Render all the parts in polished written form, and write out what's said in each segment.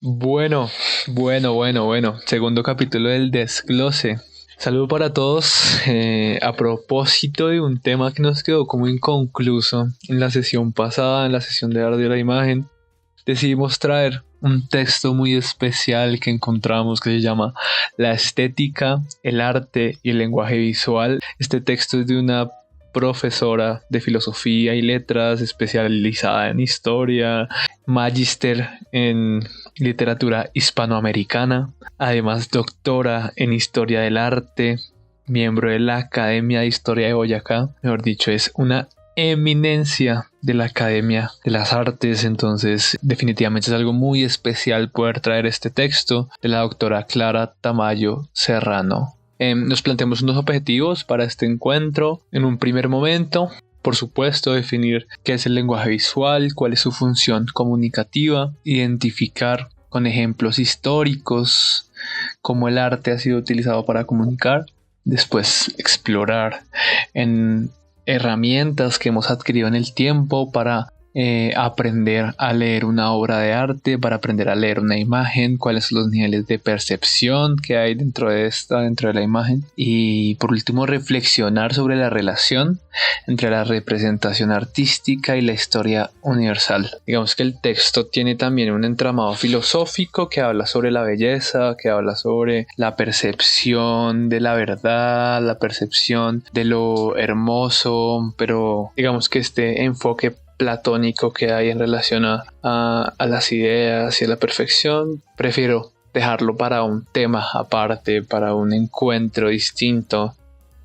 Bueno. Segundo capítulo del desglose. Saludo para todos. A propósito de un tema que nos quedó como inconcluso en la sesión pasada, en la sesión de arte de la imagen, decidimos traer un texto muy especial que encontramos que se llama La estética, el arte y el lenguaje visual. Este texto es de una profesora de filosofía y letras especializada en historia, magíster en literatura hispanoamericana, además doctora en historia del arte, miembro de la Academia de Historia de Boyacá. Mejor dicho, es una eminencia de la Academia de las Artes. Entonces definitivamente es algo muy especial poder traer este texto de la doctora Clara Tamayo Serrano. Nos planteamos unos objetivos para este encuentro. En un primer momento, por supuesto, definir qué es el lenguaje visual, cuál es su función comunicativa, identificar con ejemplos históricos cómo el arte ha sido utilizado para comunicar, después explorar en herramientas que hemos adquirido en el tiempo para aprender a leer una obra de arte, para aprender a leer una imagen, cuáles son los niveles de percepción que hay dentro de la imagen, y por último reflexionar sobre la relación entre la representación artística y la historia universal. Digamos que el texto tiene también un entramado filosófico que habla sobre la belleza, que habla sobre la percepción de la verdad, la percepción de lo hermoso, pero digamos que este enfoque platónico que hay en relación a las ideas y a la perfección, prefiero dejarlo para un tema aparte, para un encuentro distinto.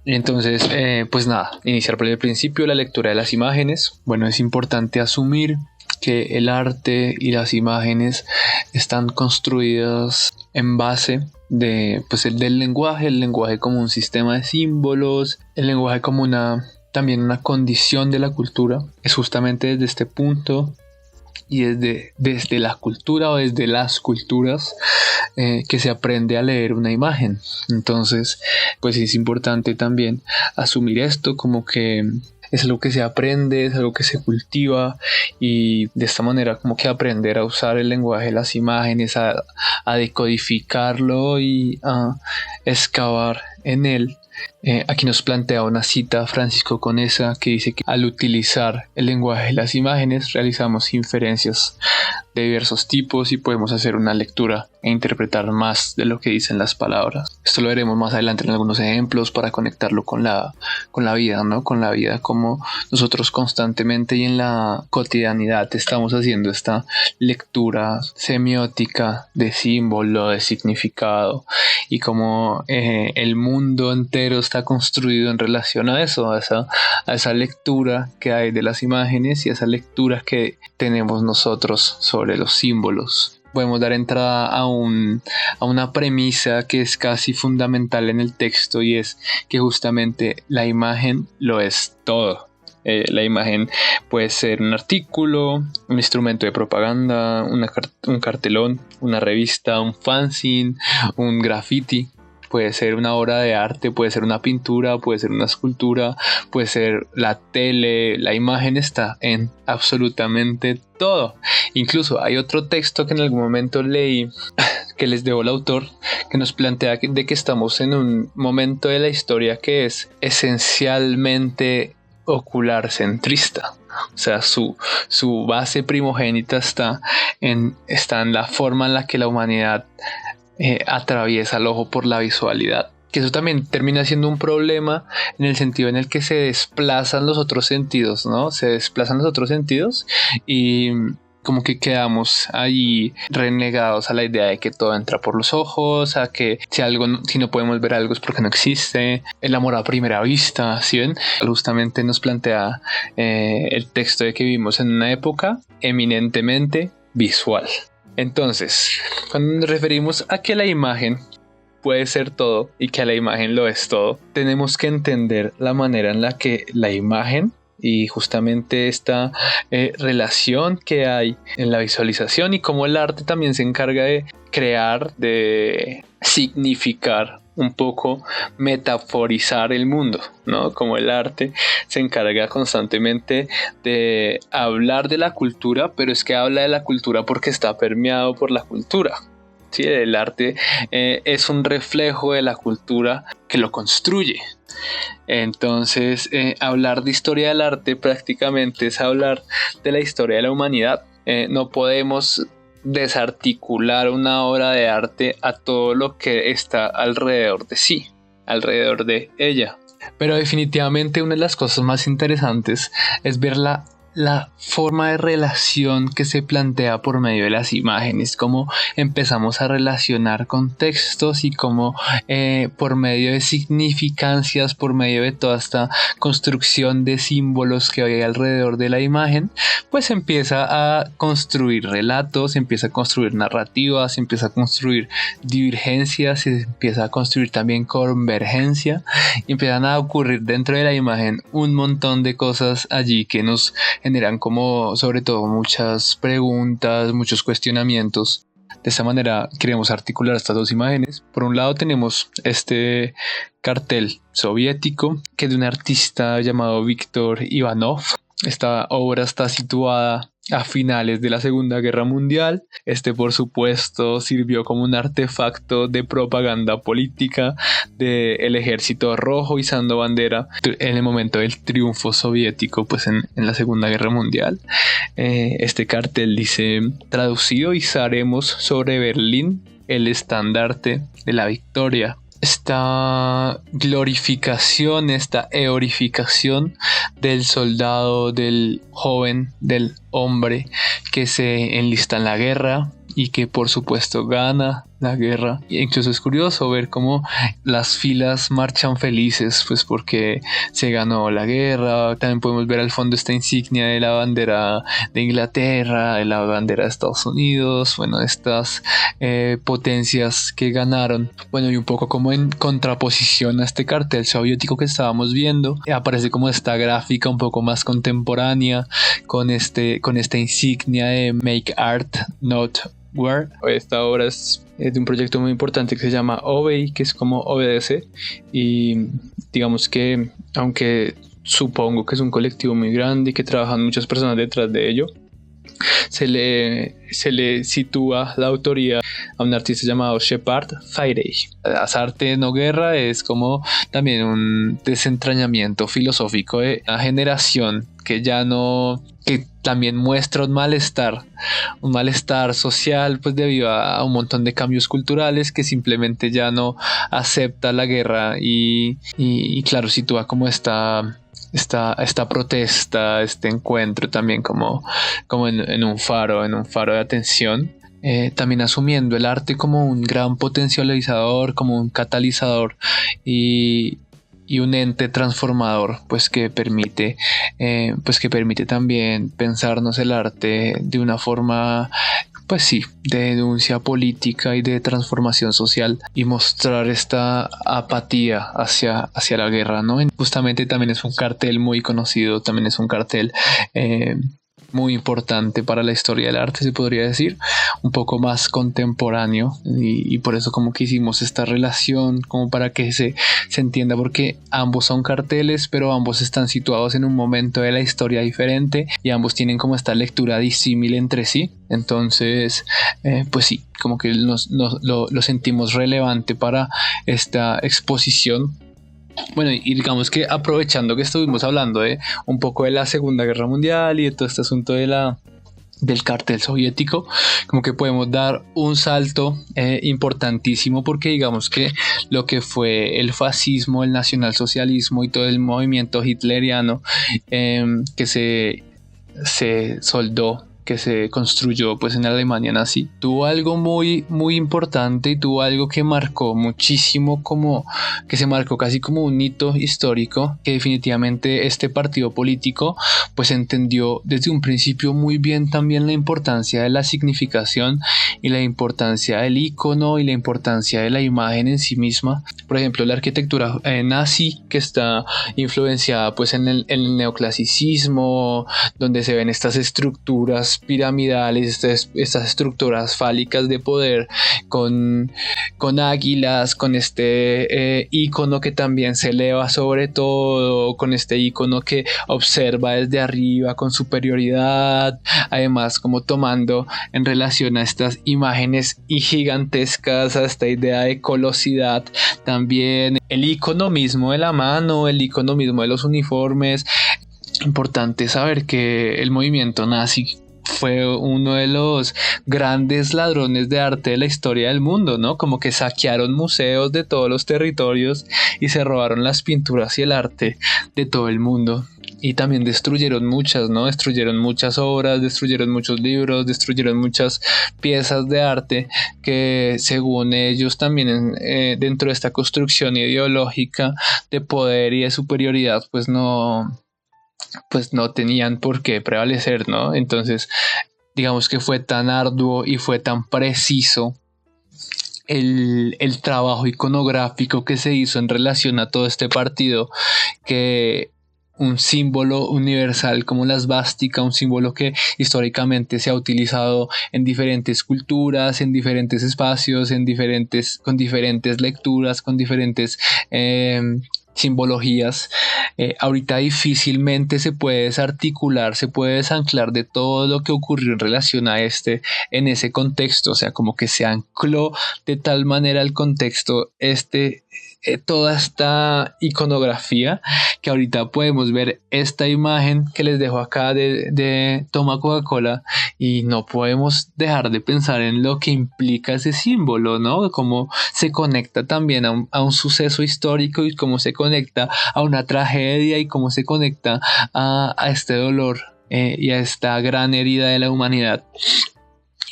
Entonces, pues nada, iniciar por el principio, la lectura de las imágenes. Bueno, es importante asumir que el arte y las imágenes están construidas en base del lenguaje, el lenguaje como un sistema de símbolos, el lenguaje como también una condición de la cultura. Es justamente desde este punto y desde la cultura o desde las culturas que se aprende a leer una imagen. Entonces, pues es importante también asumir esto como que es algo que se aprende, es algo que se cultiva, y de esta manera como que aprender a usar el lenguaje de las imágenes, a decodificarlo y a excavar en él. Aquí nos plantea una cita Francisco Conesa que dice que al utilizar el lenguaje de las imágenes realizamos inferencias de diversos tipos y podemos hacer una lectura e interpretar más de lo que dicen las palabras. Esto lo veremos más adelante en algunos ejemplos para conectarlo con la vida, ¿no? Con la vida, como nosotros constantemente y en la cotidianidad estamos haciendo esta lectura semiótica de símbolo, de significado, y como el mundo entero está construido en relación a eso, a esa lectura que hay de las imágenes y a esa lectura que tenemos nosotros sobre los símbolos. Podemos dar entrada a una premisa que es casi fundamental en el texto, y es que justamente la imagen lo es todo. La imagen puede ser un artículo, un instrumento de propaganda, un cartelón, una revista, un fanzine, un graffiti. Puede ser una obra de arte, puede ser una pintura, puede ser una escultura, puede ser la tele. La imagen está en absolutamente todo. Incluso hay otro texto que en algún momento leí, que les debo al autor, que nos plantea de que estamos en un momento de la historia que es esencialmente ocular centrista. O sea, su base primogénita está en la forma en la que la humanidad atraviesa el ojo por la visualidad, que eso también termina siendo un problema en el sentido en el que se desplazan los otros sentidos, ¿no? Se desplazan los otros sentidos y como que quedamos ahí renegados a la idea de que todo entra por los ojos, a que si no podemos ver algo es porque no existe, el amor a primera vista, ¿sí ven? Justamente nos plantea el texto de que vivimos en una época eminentemente visual. Entonces, cuando nos referimos a que la imagen puede ser todo y que a la imagen lo es todo, tenemos que entender la manera en la que la imagen y justamente esta relación que hay en la visualización, y cómo el arte también se encarga de crear, de significar un poco metaforizar el mundo, ¿no? Como el arte se encarga constantemente de hablar de la cultura, pero es que habla de la cultura porque está permeado por la cultura. Sí, el arte es un reflejo de la cultura que lo construye. Entonces, hablar de historia del arte prácticamente es hablar de la historia de la humanidad. No podemos desarticular una obra de arte a todo lo que está alrededor de sí, alrededor de ella. Pero definitivamente una de las cosas más interesantes es ver la forma de relación que se plantea por medio de las imágenes, cómo empezamos a relacionar contextos y cómo por medio de significancias, por medio de toda esta construcción de símbolos que hay alrededor de la imagen, pues empieza a construir relatos, empieza a construir narrativas, empieza a construir divergencias, empieza a construir también convergencia y empiezan a ocurrir dentro de la imagen un montón de cosas allí que nos generan como sobre todo muchas preguntas, muchos cuestionamientos. De esta manera queremos articular estas dos imágenes. Por un lado tenemos este cartel soviético que es de un artista llamado Víctor Ivanov. Esta obra está situada a finales de la Segunda Guerra Mundial. Por supuesto sirvió como un artefacto de propaganda política del Ejército Rojo izando bandera en el momento del triunfo soviético pues en la Segunda Guerra Mundial. Este cartel dice: traducido, izaremos sobre Berlín el estandarte de la victoria. Esta glorificación, esta eorificación del soldado, del joven, del hombre que se enlista en la guerra y que por supuesto gana la guerra. E incluso es curioso ver cómo las filas marchan felices pues porque se ganó la guerra. También podemos ver al fondo esta insignia de la bandera de Inglaterra, de la bandera de Estados Unidos, bueno, estas potencias que ganaron. Bueno, y un poco como en contraposición a este cartel soviético que estábamos viendo, aparece como esta gráfica un poco más contemporánea con esta insignia de Make Art Not War. Esta obra es de un proyecto muy importante que se llama Obey, que es como obedece, y digamos que aunque supongo que es un colectivo muy grande y que trabajan muchas personas detrás de ello, se le sitúa la autoría a un artista llamado Shepard Fairey. Las artes no guerra es como también un desentrañamiento filosófico de una generación que también muestra un malestar social pues debido a un montón de cambios culturales, que simplemente ya no acepta la guerra y claro, sitúa como esta protesta, este encuentro también como en un faro de atención. También asumiendo el arte como un gran potencializador, como un catalizador y un ente transformador pues que permite también pensarnos el arte de una forma pues sí, de denuncia política y de transformación social, y mostrar esta apatía hacia la guerra, ¿no? Justamente también es un cartel muy conocido, también es un cartel muy importante para la historia del arte, se podría decir, un poco más contemporáneo, y por eso como que hicimos esta relación, como para que se entienda, porque ambos son carteles, pero ambos están situados en un momento de la historia diferente y ambos tienen como esta lectura disímil entre sí. Entonces pues sí, como que lo sentimos relevante para esta exposición. Bueno, y digamos que aprovechando que estuvimos hablando de un poco de la Segunda Guerra Mundial y de todo este asunto del cartel soviético, como que podemos dar un salto importantísimo, porque digamos que lo que fue el fascismo, el nacionalsocialismo y todo el movimiento hitleriano que se soldó, que se construyó pues en Alemania nazi, tuvo algo muy muy importante y tuvo algo que marcó muchísimo, como que se marcó casi como un hito histórico, que definitivamente este partido político pues entendió desde un principio muy bien también la importancia de la significación y la importancia del icono y la importancia de la imagen en sí misma. Por ejemplo, la arquitectura nazi, que está influenciada pues en el neoclasicismo, donde se ven estas estructuras piramidales, estas estructuras fálicas de poder con con águilas, con este icono que también se eleva sobre todo, con este icono que observa desde arriba con superioridad, además como tomando en relación a estas imágenes y gigantescas, a esta idea de colosidad, también el icono mismo de la mano, el icono mismo de los uniformes. Importante saber que el movimiento nazi fue uno de los grandes ladrones de arte de la historia del mundo, ¿no? Como que saquearon museos de todos los territorios y se robaron las pinturas y el arte de todo el mundo. Y también destruyeron muchas, ¿no? Destruyeron muchas obras, destruyeron muchos libros, destruyeron muchas piezas de arte que según ellos también dentro de esta construcción ideológica de poder y de superioridad pues no tenían por qué prevalecer, ¿no? Entonces, digamos que fue tan arduo y fue tan preciso el trabajo iconográfico que se hizo en relación a todo este partido, que un símbolo universal como la esvástica, un símbolo que históricamente se ha utilizado en diferentes culturas, en diferentes espacios, con diferentes lecturas, con diferentes simbologías, ahorita difícilmente se puede desarticular, se puede desanclar de todo lo que ocurrió en relación a en ese contexto, o sea, como que se ancló de tal manera el contexto toda esta iconografía, que ahorita podemos ver esta imagen que les dejo acá de Toma Coca-Cola, y no podemos dejar de pensar en lo que implica ese símbolo, ¿no? Cómo se conecta también a un suceso histórico, y cómo se conecta a una tragedia, y cómo se conecta a este dolor y a esta gran herida de la humanidad.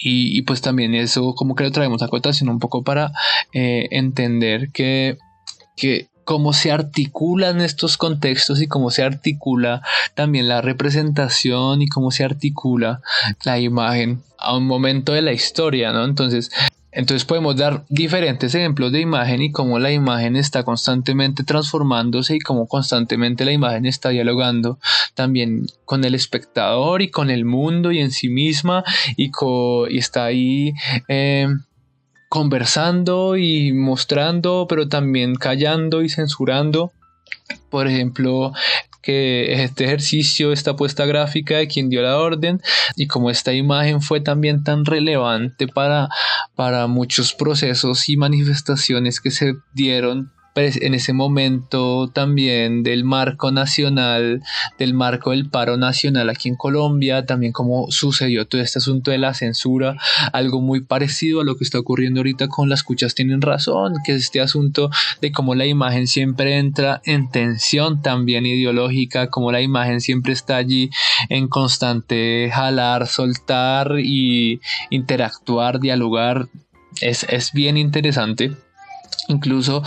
Y pues también eso como que lo traemos a cotación un poco para entender que cómo se articulan estos contextos y cómo se articula también la representación y cómo se articula la imagen a un momento de la historia, ¿no? Entonces podemos dar diferentes ejemplos de imagen y cómo la imagen está constantemente transformándose y cómo constantemente la imagen está dialogando también con el espectador y con el mundo y en sí misma, y está ahí conversando y mostrando, pero también callando y censurando. Por ejemplo, que este ejercicio, esta puesta gráfica de quien dio la orden, y como esta imagen fue también tan relevante para muchos procesos y manifestaciones que se dieron en ese momento también del marco nacional, del marco del paro nacional aquí en Colombia, también como sucedió todo este asunto de la censura, algo muy parecido a lo que está ocurriendo ahorita con Las Cuchas Tienen Razón, que es este asunto de cómo la imagen siempre entra en tensión también ideológica, cómo la imagen siempre está allí en constante jalar, soltar y interactuar, dialogar. Es bien interesante. Incluso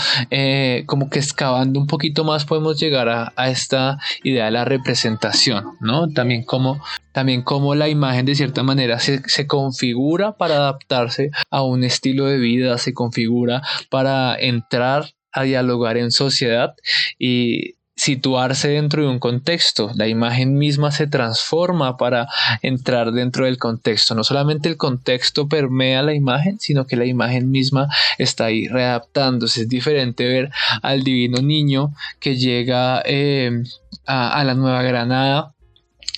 como que excavando un poquito más podemos llegar a esta idea de la representación, ¿no? También como la imagen de cierta manera se configura para adaptarse a un estilo de vida, se configura para entrar a dialogar en sociedad y situarse dentro de un contexto. La imagen misma se transforma para entrar dentro del contexto. No solamente el contexto permea la imagen, sino que la imagen misma está ahí readaptándose. Es diferente ver al divino niño que llega a la Nueva Granada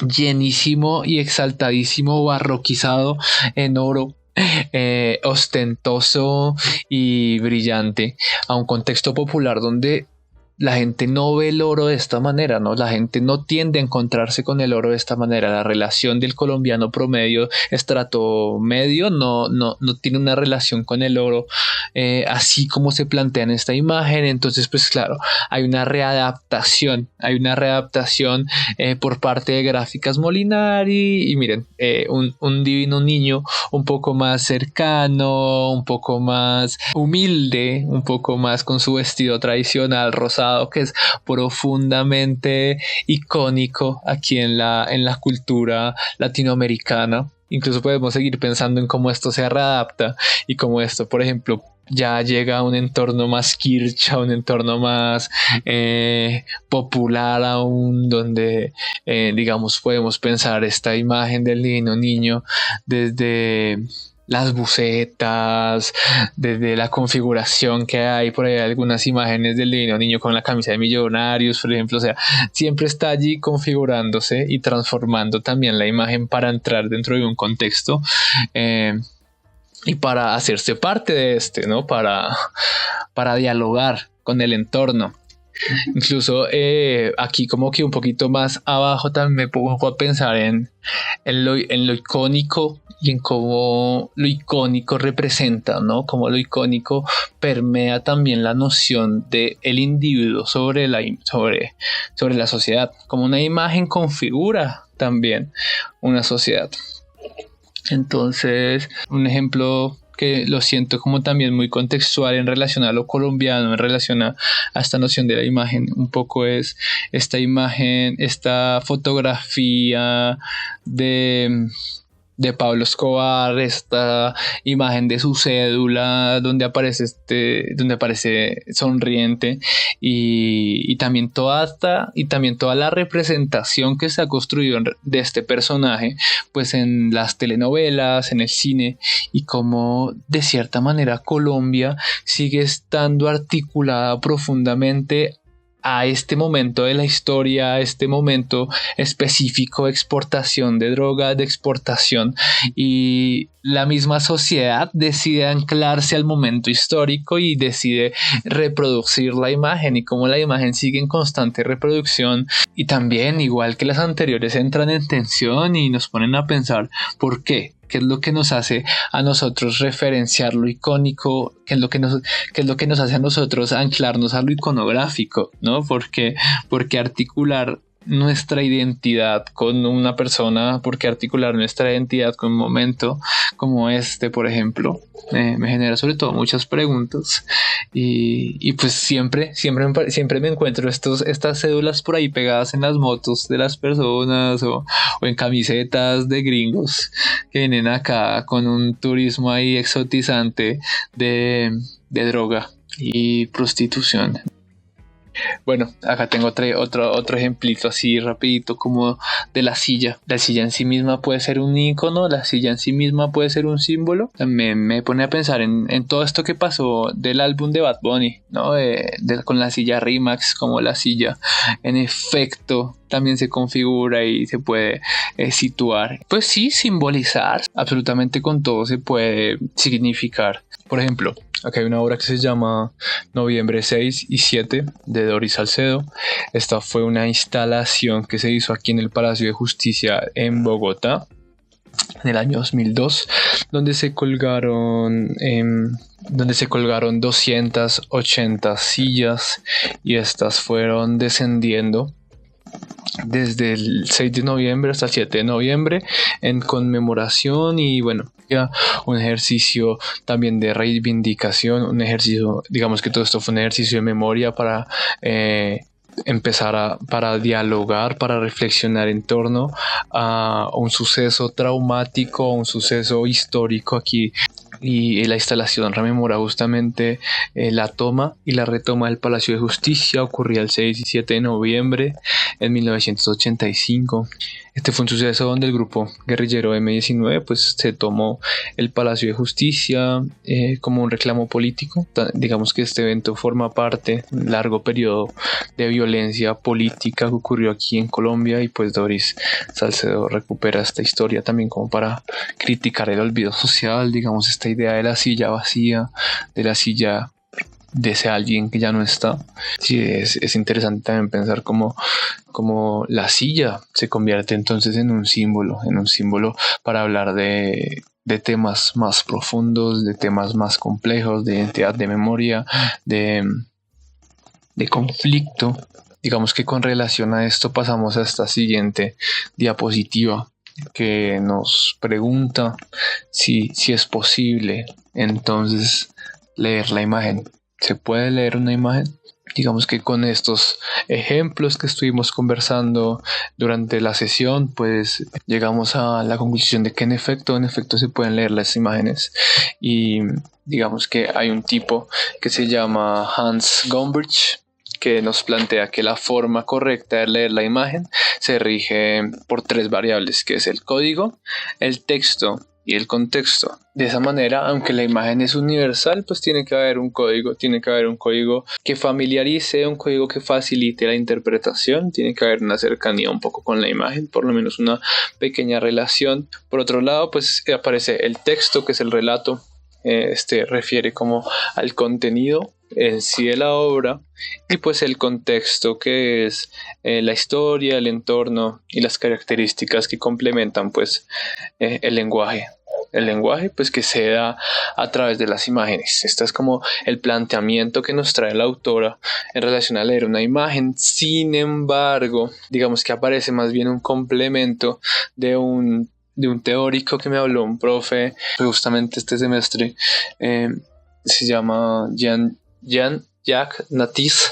llenísimo y exaltadísimo, barroquizado en oro, ostentoso y brillante, a un contexto popular donde la gente no ve el oro de esta manera, ¿no? La gente no tiende a encontrarse con el oro de esta manera. La relación del colombiano promedio, estrato medio, no tiene una relación con el oro así como se plantea en esta imagen. Entonces, pues claro, hay una readaptación por parte de Gráficas Molinari, y miren, un divino niño un poco más cercano, un poco más humilde, un poco más con su vestido tradicional rosado, que es profundamente icónico aquí en la cultura latinoamericana. Incluso podemos seguir pensando en cómo esto se readapta y cómo esto, por ejemplo, ya llega a un entorno más kitsch, a un entorno más popular aún, donde digamos podemos pensar esta imagen del divino niño desde las bucetas, desde la configuración que hay por ahí, algunas imágenes del Divino Niño con la camisa de Millonarios, por ejemplo. O sea, siempre está allí configurándose y transformando también la imagen para entrar dentro de un contexto y para hacerse parte de ¿no? Para dialogar con el entorno. Incluso aquí como que un poquito más abajo también me pongo a pensar en lo icónico y en cómo lo icónico representa, ¿no? Cómo lo icónico permea también la noción de el individuo sobre la sociedad. Como una imagen configura también una sociedad. Entonces, un ejemplo que lo siento como también muy contextual en relación a lo colombiano, en relación a esta noción de la imagen, un poco es esta imagen, esta fotografía de Pablo Escobar, esta imagen de su cédula donde aparece sonriente y también toda la representación que se ha construido de este personaje pues en las telenovelas, en el cine, y cómo de cierta manera Colombia sigue estando articulada profundamente a este momento de la historia, a este momento específico de exportación de drogas, de exportación, y la misma sociedad decide anclarse al momento histórico y decide reproducir la imagen, y como la imagen sigue en constante reproducción y también igual que las anteriores entran en tensión y nos ponen a pensar ¿por qué? ¿Qué es lo que nos hace a nosotros referenciar lo icónico? ¿Qué es lo que nos hace a nosotros anclarnos a lo iconográfico? ¿No? Porque articular nuestra identidad con una persona, porque articular nuestra identidad con un momento como este, por ejemplo, me genera sobre todo muchas preguntas y pues siempre me encuentro estas cédulas por ahí pegadas en las motos de las personas o en camisetas de gringos que vienen acá con un turismo ahí exotizante de droga y prostitución. Bueno, acá tengo otro ejemplito así rapidito como de la silla. La silla en sí misma puede ser un icono, la silla en sí misma puede ser un símbolo. Me pone a pensar en todo esto que pasó del álbum de Bad Bunny, ¿no? Con la silla Rimax, como la silla en efecto también se configura y se puede situar. Pues sí, simbolizar. Absolutamente con todo se puede significar. Por ejemplo, acá hay una obra que se llama Noviembre 6 y 7 de Doris Salcedo. Esta fue una instalación que se hizo aquí en el Palacio de Justicia en Bogotá en el año 2002, donde se colgaron 280 sillas y estas fueron descendiendo desde el 6 de noviembre hasta el 7 de noviembre en conmemoración y bueno, un ejercicio también de reivindicación, un ejercicio, digamos que todo esto fue un ejercicio de memoria para para dialogar, para reflexionar en torno a un suceso traumático, un suceso histórico aquí. Y la instalación rememora justamente la toma y la retoma del Palacio de Justicia. Ocurría el 6 y 7 de noviembre en 1985. Este fue un suceso donde el grupo guerrillero M-19 pues se tomó el Palacio de Justicia como un reclamo político. Digamos que este evento forma parte de un largo periodo de violencia política que ocurrió aquí en Colombia, y pues Doris Salcedo recupera esta historia también como para criticar el olvido social, digamos esta idea de la silla vacía, de la silla de ese alguien que ya no está. Sí, es interesante también pensar cómo la silla se convierte entonces en un símbolo para hablar de temas más profundos, de temas más complejos, de identidad, de memoria, de conflicto. Digamos que con relación a esto pasamos a esta siguiente diapositiva que nos pregunta si es posible entonces leer la imagen. ¿Se puede leer una imagen? Digamos que con estos ejemplos que estuvimos conversando durante la sesión, pues llegamos a la conclusión de que en efecto se pueden leer las imágenes. Y digamos que hay un tipo que se llama Hans Gombrich, que nos plantea que la forma correcta de leer la imagen se rige por tres variables, que es el código, el texto y el contexto. De esa manera, aunque la imagen es universal, pues tiene que haber un código que familiarice, un código que facilite la interpretación, tiene que haber una cercanía un poco con la imagen, por lo menos una pequeña relación. Por otro lado, pues aparece el texto, que es el relato. Refiere como al contenido en sí de la obra, y pues el contexto, que es la historia, el entorno y las características que complementan pues el lenguaje. El lenguaje pues que se da a través de las imágenes. Este es como el planteamiento que nos trae la autora en relación a leer una imagen. Sin embargo, digamos que aparece más bien un complemento de un teórico que me habló un profe justamente este semestre. Se llama Jean-Jacques Natisse,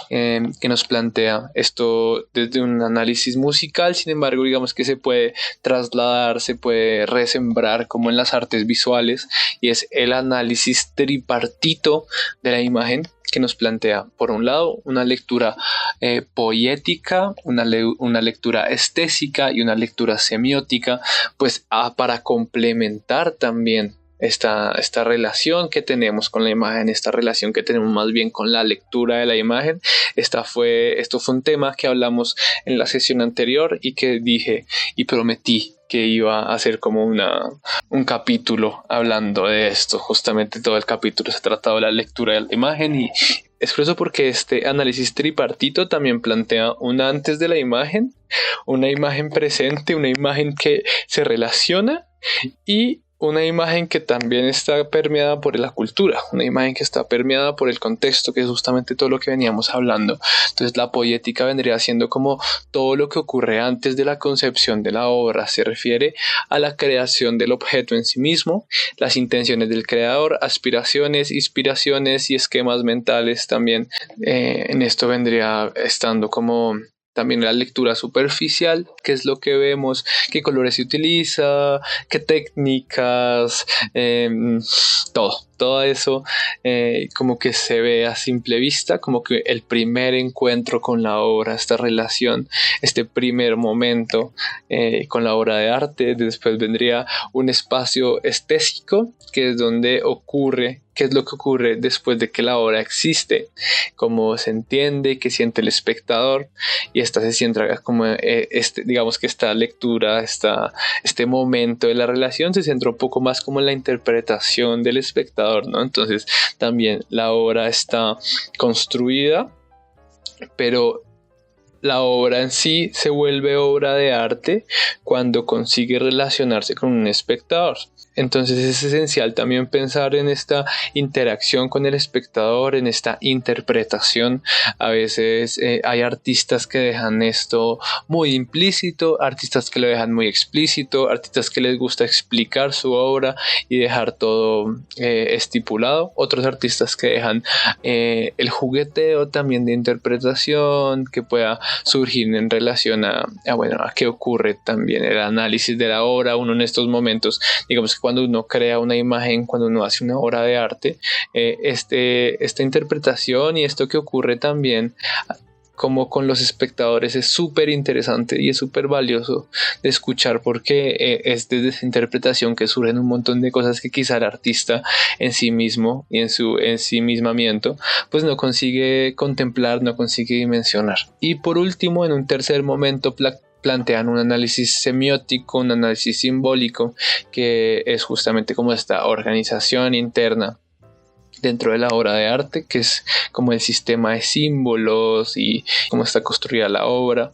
que nos plantea esto desde un análisis musical. Sin embargo, digamos que se puede trasladar, se puede resembrar como en las artes visuales, y es el análisis tripartito de la imagen, que nos plantea, por un lado, una lectura poética, una lectura estésica y una lectura semiótica, pues para complementar también esta relación que tenemos con la imagen, esta relación que tenemos más bien con la lectura de la imagen. Esto fue un tema que hablamos en la sesión anterior y que dije y prometí que iba a hacer como un capítulo hablando de esto. Justamente todo el capítulo se ha tratado de la lectura de la imagen, y es por eso porque este análisis tripartito también plantea un antes de la imagen, una imagen presente, una imagen que se relaciona, y una imagen que también está permeada por la cultura, una imagen que está permeada por el contexto, que es justamente todo lo que veníamos hablando. Entonces la poética vendría siendo como todo lo que ocurre antes de la concepción de la obra, se refiere a la creación del objeto en sí mismo, las intenciones del creador, aspiraciones, inspiraciones y esquemas mentales también. En esto vendría estando como también la lectura superficial, qué es lo que vemos, qué colores se utiliza, qué técnicas, todo eso como que se ve a simple vista, como que el primer encuentro con la obra, esta relación, este primer momento con la obra de arte. Después vendría un espacio estético, que es donde ocurre, qué es lo que ocurre después de que la obra existe, cómo se entiende, qué siente el espectador, y esta se centra como digamos que esta lectura, este momento de la relación se centra un poco más como en la interpretación del espectador, ¿no? Entonces también la obra está construida, pero la obra en sí se vuelve obra de arte cuando consigue relacionarse con un espectador. Entonces es esencial también pensar en esta interacción con el espectador, en esta interpretación. A veces hay artistas que dejan esto muy implícito, artistas que lo dejan muy explícito, artistas que les gusta explicar su obra y dejar todo estipulado. Otros artistas que dejan el jugueteo también de interpretación que pueda surgir en relación a qué ocurre también, el análisis de la obra. Uno en estos momentos, digamos que cuando uno crea una imagen, cuando uno hace una obra de arte, esta interpretación y esto que ocurre también como con los espectadores es súper interesante y es súper valioso de escuchar, porque es desde esa interpretación que surgen un montón de cosas que quizá el artista en sí mismo y en su ensimismamiento pues no consigue contemplar, no consigue dimensionar. Y por último, en un tercer momento plantean un análisis semiótico, un análisis simbólico, que es justamente como esta organización interna dentro de la obra de arte, que es como el sistema de símbolos y cómo está construida la obra,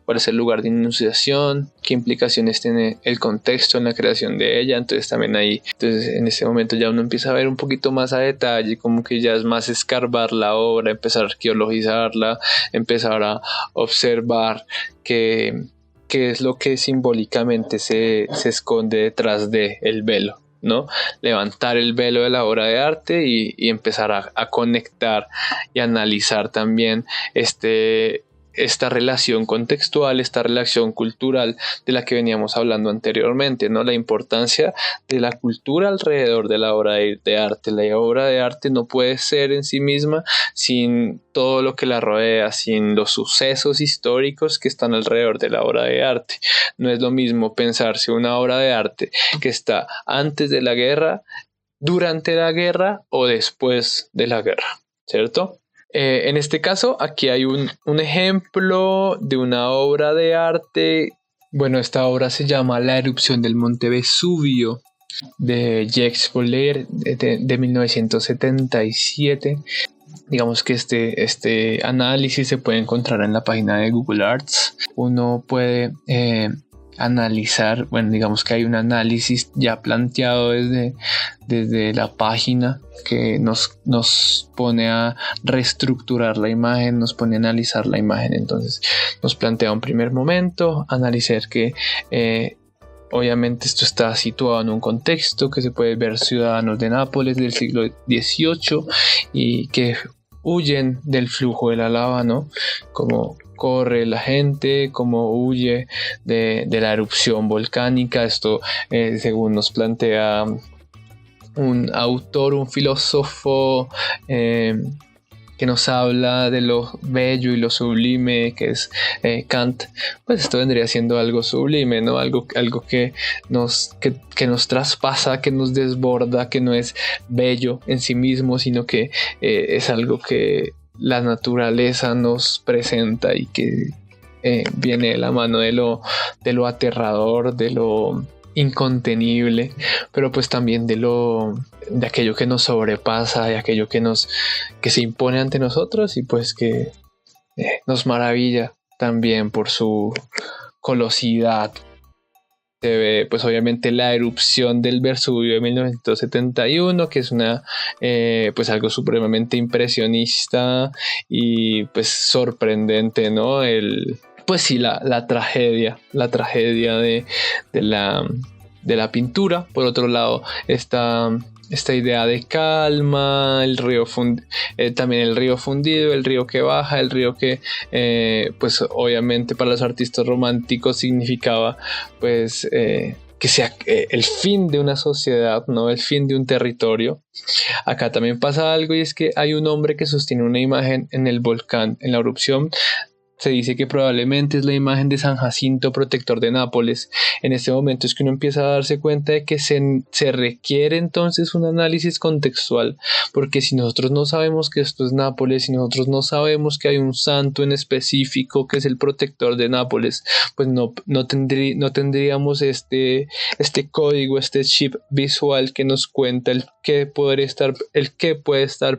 cuál es el lugar de enunciación, qué implicaciones tiene el contexto en la creación de ella. Entonces también ahí, en ese momento ya uno empieza a ver un poquito más a detalle, como que ya es más escarbar la obra, empezar a arqueologizarla, empezar a observar qué es lo que simbólicamente se esconde detrás del velo, ¿no? Levantar el velo de la obra de arte y empezar a conectar y analizar también este esta relación contextual, esta relación cultural de la que veníamos hablando anteriormente, ¿no? La importancia de la cultura alrededor de la obra de arte. La obra de arte no puede ser en sí misma sin todo lo que la rodea, sin los sucesos históricos que están alrededor de la obra de arte. No es lo mismo pensarse una obra de arte que está antes de la guerra, durante la guerra o después de la guerra, ¿cierto? En este caso, aquí hay un ejemplo de una obra de arte. Bueno, esta obra se llama La erupción del Monte Vesubio, de Jacques Vallée, de 1977. Digamos que este análisis se puede encontrar en la página de Google Arts. Uno puede analizar, bueno, digamos que hay un análisis ya planteado desde la página que nos pone a reestructurar la imagen, nos pone a analizar la imagen. Entonces nos plantea un primer momento, analizar que obviamente esto está situado en un contexto que se puede ver ciudadanos de Nápoles del siglo XVIII y que huyen del flujo de la lava, ¿no? Como corre la gente, como huye de la erupción volcánica. Esto según nos plantea un autor, un filósofo que nos habla de lo bello y lo sublime, que es Kant. Pues esto vendría siendo algo sublime, ¿no? Algo que nos traspasa, que nos desborda, que no es bello en sí mismo, sino que es algo que la naturaleza nos presenta y que viene de la mano de lo aterrador, de lo incontenible, pero pues también de aquello que nos sobrepasa, de aquello que se impone ante nosotros y pues que nos maravilla también por su colosidad. Se ve pues obviamente la erupción del Vesubio de 1971, que es pues algo supremamente impresionista y pues sorprendente, ¿no? Pues sí, la tragedia de la pintura. Por otro lado, esta idea de calma, también el río fundido, el río que baja, el río que pues obviamente para los artistas románticos significaba pues que sea el fin de una sociedad, ¿no? El fin de un territorio. Acá también pasa algo y es que hay un hombre que sostiene una imagen en el volcán, en la erupción. Se dice que probablemente es la imagen de San Jacinto, protector de Nápoles. En este momento es que uno empieza a darse cuenta de que se requiere entonces un análisis contextual, porque si nosotros no sabemos que esto es Nápoles, si nosotros no sabemos que hay un santo en específico que es el protector de Nápoles, pues no tendríamos este código, este chip visual que nos cuenta el qué puede estar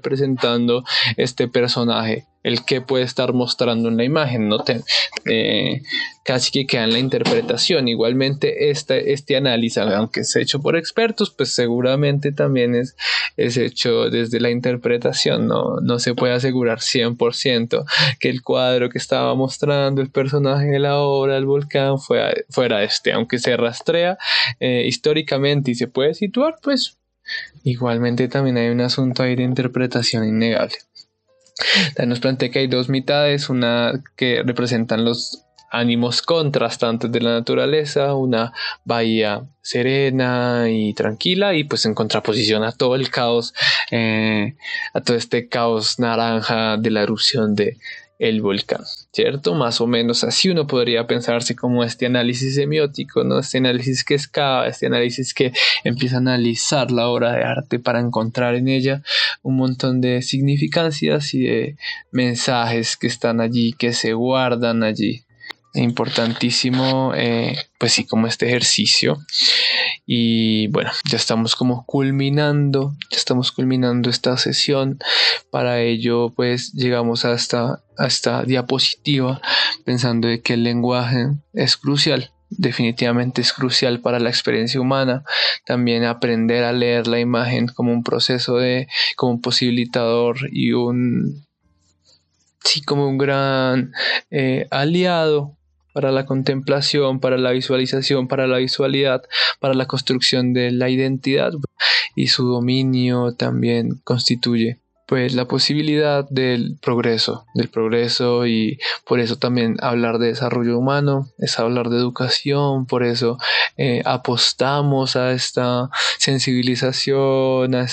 presentando este personaje, el que puede estar mostrando en la imagen, ¿no? Casi que queda en la interpretación. Igualmente este análisis, aunque es hecho por expertos, pues seguramente también es hecho desde la interpretación. No se puede asegurar 100% que el cuadro que estaba mostrando el personaje de la obra, el volcán, fuera aunque se rastrea históricamente y se puede situar, pues igualmente también hay un asunto ahí de interpretación innegable. También nos plantea que hay dos mitades, una que representan los ánimos contrastantes de la naturaleza, una bahía serena y tranquila, y pues en contraposición a todo el caos, a todo este caos naranja de la erupción de el volcán, ¿cierto? Más o menos así uno podría pensarse como este análisis semiótico, ¿no? Este análisis que excava, este análisis que empieza a analizar la obra de arte para encontrar en ella un montón de significancias y de mensajes que están allí, que se guardan allí. Es importantísimo, pues sí, como este ejercicio. Y bueno, ya estamos culminando esta sesión. Para ello pues llegamos a esta diapositiva pensando de que el lenguaje es crucial. Definitivamente es crucial para la experiencia humana. También aprender a leer la imagen como un proceso como un posibilitador y como un gran aliado para la contemplación, para la visualización, para la visualidad, para la construcción de la identidad, y su dominio también constituye pues la posibilidad del progreso y por eso también hablar de desarrollo humano es hablar de educación, por eso apostamos a esta sensibilización, a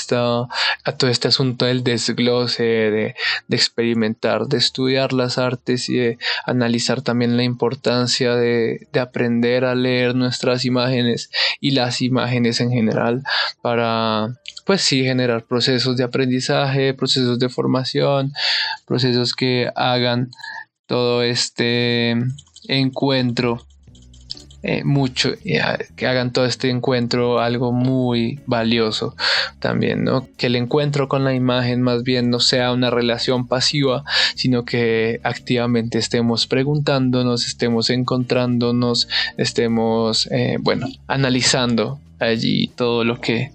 todo este asunto del desglose, de experimentar, de estudiar las artes y de analizar también la importancia de aprender a leer nuestras imágenes y las imágenes en general para, pues sí, generar procesos de aprendizaje, procesos de formación, procesos que hagan todo este encuentro que hagan todo este encuentro algo muy valioso también, ¿no? Que el encuentro con la imagen más bien no sea una relación pasiva, sino que activamente estemos preguntándonos, estemos encontrándonos, estemos, analizando allí todo lo que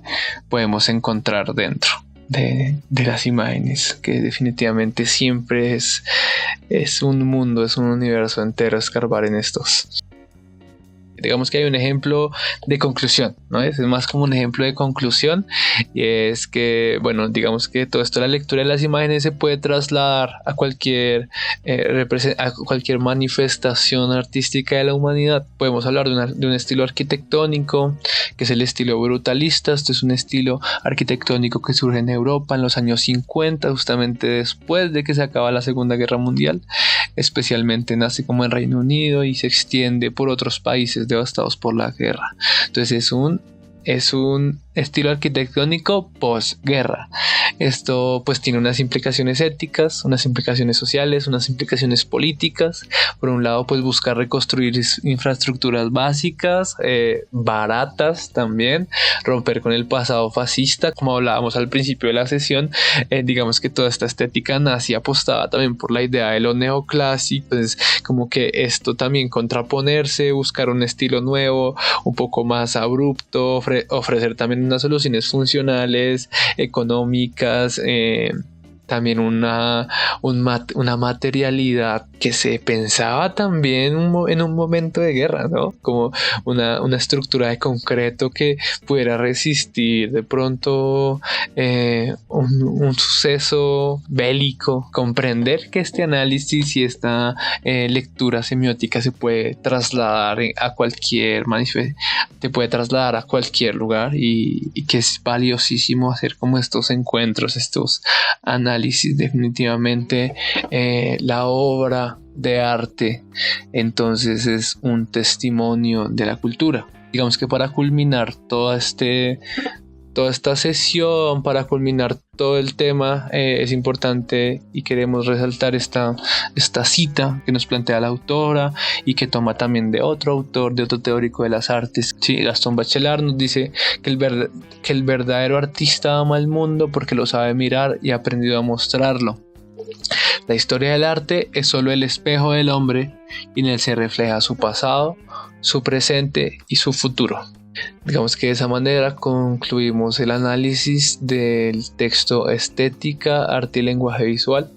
podemos encontrar dentro de las imágenes, que definitivamente siempre es un mundo, es un universo entero escarbar en estos. Digamos que hay un ejemplo de conclusión, ¿no? Es más como un ejemplo de conclusión, y es que, bueno, digamos que todo esto de la lectura de las imágenes se puede trasladar a cualquier manifestación artística de la humanidad. Podemos hablar de un estilo arquitectónico, que es el estilo brutalista. Esto es un estilo arquitectónico que surge en Europa en los años 50, justamente después de que se acaba la Segunda Guerra Mundial. Especialmente nace como en Reino Unido y se extiende por otros países devastados por la guerra. Entonces es un estilo arquitectónico posguerra. Esto pues tiene unas implicaciones éticas, unas implicaciones sociales, unas implicaciones políticas. Por un lado, pues buscar reconstruir infraestructuras básicas, baratas también, romper con el pasado fascista, como hablábamos al principio de la sesión. Digamos que toda esta estética nazi apostaba también por la idea de lo neoclásico, pues como que esto también contraponerse, buscar un estilo nuevo, un poco más abrupto, ofrecer también unas soluciones funcionales, económicas, también una materialidad que se pensaba también en un momento de guerra, ¿no? Como una estructura de concreto que pudiera resistir de pronto un suceso bélico. Comprender que este análisis y esta lectura semiótica se puede trasladar a cualquier te puede trasladar a cualquier lugar, y que es valiosísimo hacer como estos encuentros, estos análisis. Definitivamente la obra de arte entonces es un testimonio de la cultura. Digamos que para culminar toda esta sesión, para culminar todo el tema, es importante y queremos resaltar esta cita que nos plantea la autora y que toma también de otro autor, de otro teórico de las artes. Sí, Gastón Bachelard nos dice que el verdadero artista ama el mundo porque lo sabe mirar y ha aprendido a mostrarlo. La historia del arte es solo el espejo del hombre y en él se refleja su pasado, su presente y su futuro. Digamos que de esa manera concluimos el análisis del texto Estética, Arte y Lenguaje Visual.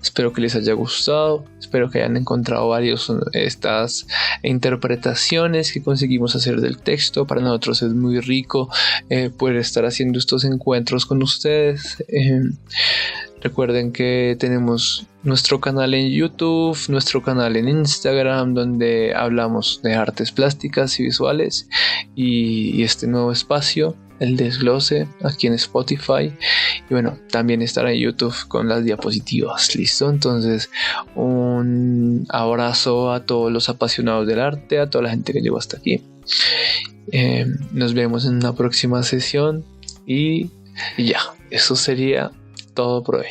Espero que les haya gustado, espero que hayan encontrado varias estas interpretaciones que conseguimos hacer del texto. Para nosotros es muy rico poder estar haciendo estos encuentros con ustedes. Recuerden que tenemos nuestro canal en YouTube, nuestro canal en Instagram, donde hablamos de artes plásticas y visuales, y este nuevo espacio, el desglose, aquí en Spotify. Y bueno, también estará en YouTube con las diapositivas. ¿Listo? Entonces, un abrazo a todos los apasionados del arte, a toda la gente que llegó hasta aquí. Nos vemos en una próxima sesión y ya, eso sería todo por hoy.